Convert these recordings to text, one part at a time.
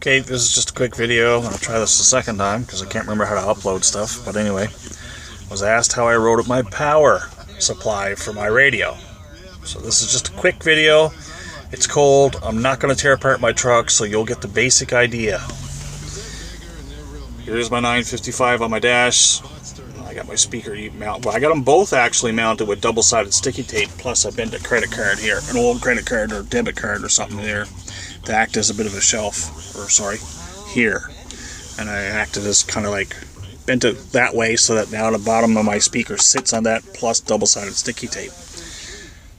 Okay, this is just a quick video. I'm going to try this a second time because I can't remember how to upload stuff. But anyway, I was asked how I wrote up my power supply for my radio. So this is just a quick video. It's cold. I'm not going to tear apart my truck, so you'll get the basic idea. Here's my 955 on my dash. I got my speaker mount. Well, I got them both actually mounted with double-sided sticky tape. Plus, I bent a credit card here, an old credit card or debit card or something there, to act as a bit of a shelf. Or sorry, here. And I acted as kind of like bent it that way so that now the bottom of my speaker sits on that plus double-sided sticky tape.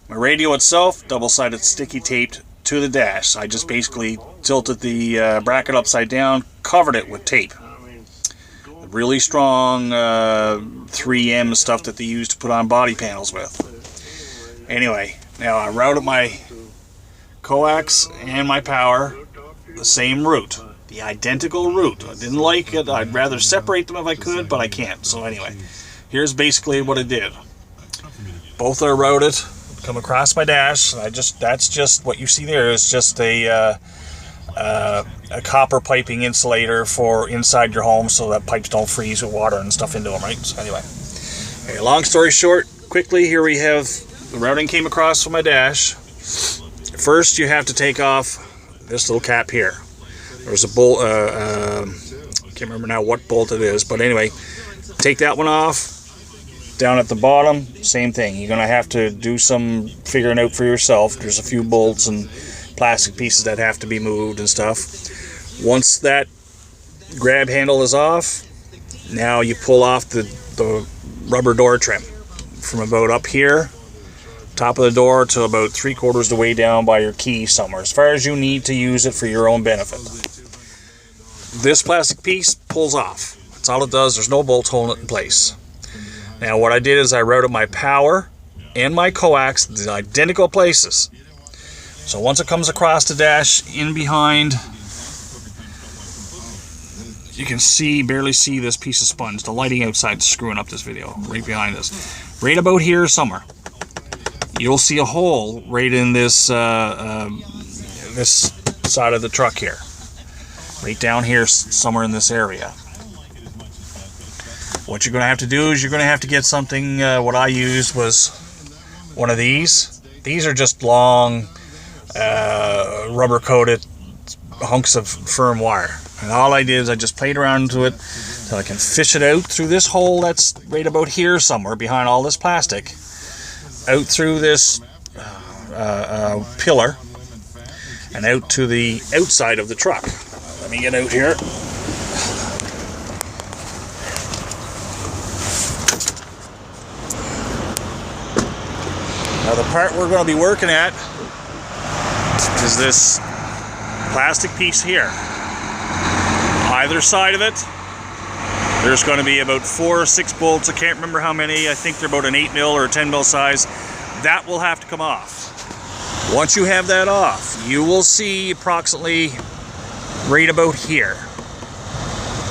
My radio itself, double-sided sticky taped to the dash. I just basically tilted the bracket upside down, covered it with tape. Really strong 3M stuff that they use to put on body panels with. Anyway, now I routed my coax and my power the same route, the identical route. I didn't like it. I'd rather separate them if I could, but I can't. So anyway, here's basically what I did. Both are routed, come across my dash. That's just what you see there is just a copper piping insulator for inside your home so that pipes don't freeze with water and stuff into them, right? So anyway, okay, long story short, quickly, here we have the routing came across from my dash. First, you have to take off this little cap here. There's a bolt, I can't remember now what bolt it is, but anyway, take that one off. Down at the bottom, same thing. You're going to have to do some figuring out for yourself. There's a few bolts and plastic pieces that have to be moved and stuff. Once that grab handle is off, now you pull off the rubber door trim from about up here, top of the door, to about 3/4 of the way down by your key somewhere, as far as you need to use it for your own benefit. This plastic piece pulls off. That's all it does. There's no bolts holding it in place. Now what I did is I routed my power and my coax to the identical places. So once it comes across the dash in behind, you can barely see this piece of sponge. The lighting outside is screwing up this video, right behind us. Right about here somewhere, you'll see a hole right in this this side of the truck here. Right down here somewhere in this area. What you're going to have to do is you're going to have to get something, what I used was one of these. These are just long rubber coated hunks of firm wire, and all I did is I just played around to it so I can fish it out through this hole that's right about here somewhere behind all this plastic, out through this pillar and out to the outside of the truck. Let me get out here. Now the part we're going to be working at is this plastic piece here. Either side of it, there's going to be about 4 or 6 bolts. I can't remember how many. I think they're about an 8 mil or a 10 mil size. That will have to come off. Once you have that off, you will see approximately right about here,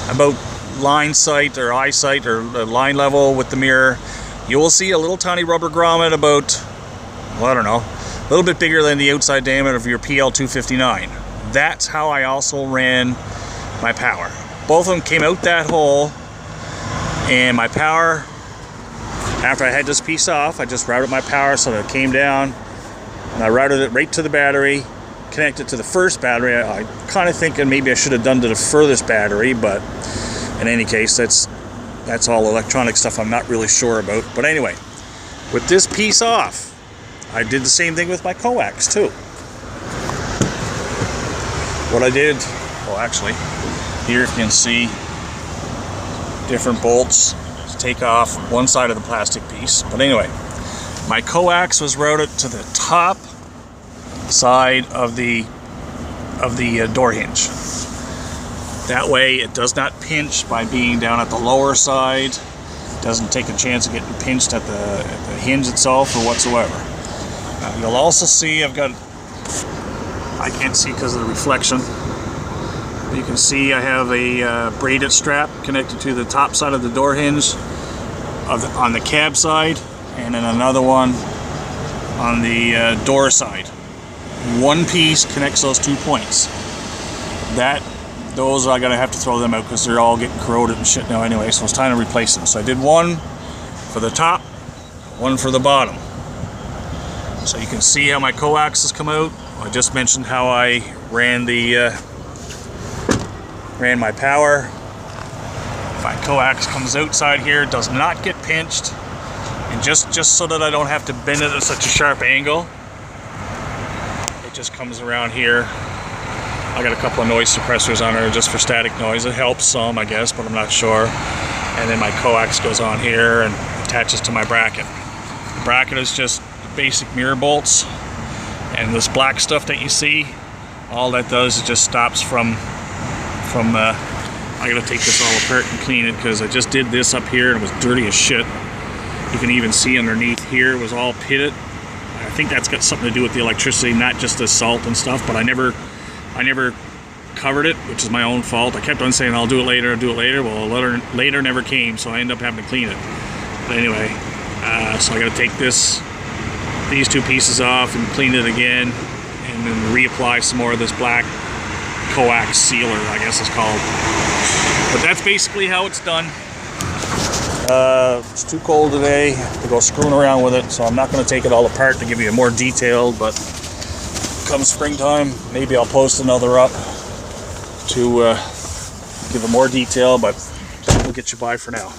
about line sight or eyesight or line level with the mirror, you will see a little tiny rubber grommet about, well, I don't know, a little bit bigger than the outside diameter of your PL259. That's how I also ran my power. Both of them came out that hole, and my power, after I had this piece off, I just routed my power so that it came down, and I routed it right to the battery, connected to the first battery. I kind of thinking maybe I should have done to the furthest battery, but in any case, that's all electronic stuff I'm not really sure about. But anyway, with this piece off, I did the same thing with my coax too. What I did, well actually, here you can see different bolts to take off one side of the plastic piece. But anyway, my coax was routed to the top side of the door hinge. That way it does not pinch by being down at the lower side. It doesn't take a chance of getting pinched at the hinge itself or whatsoever. You'll also see I can't see because of the reflection. You can see I have a braided strap connected to the top side of the door hinge on the cab side, and then another one on the door side. One piece connects those 2 points. That those I'm gonna have to throw them out because they're all getting corroded and shit now anyway, so it's time to replace them. So I did one for the top, one for the bottom. So you can see how my coax has come out. I just mentioned how I ran my power. My coax comes outside here, does not get pinched, and just so that I don't have to bend it at such a sharp angle, it just comes around here. I got a couple of noise suppressors on there just for static noise. It helps some, I guess, but I'm not sure. And then my coax goes on here and attaches to my bracket. The bracket is just basic mirror bolts, and this black stuff that you see, all that does is just stops from I gotta take this all apart and clean it because I just did this up here and it was dirty as shit. You can even see underneath here it was all pitted. I think that's got something to do with the electricity, not just the salt and stuff, but I never covered it, which is my own fault. I kept on saying I'll do it later, I'll do it later. Well, later never came, so I ended up having to clean it. But anyway, so I gotta take these two pieces off and clean it again, and then reapply some more of this black coax sealer, I guess it's called. But that's basically how it's done. It's too cold today to go screwing around with it, so I'm not going to take it all apart to give you a more detailed, but come springtime, maybe I'll post another up to give a more detail, but we'll get you by for now.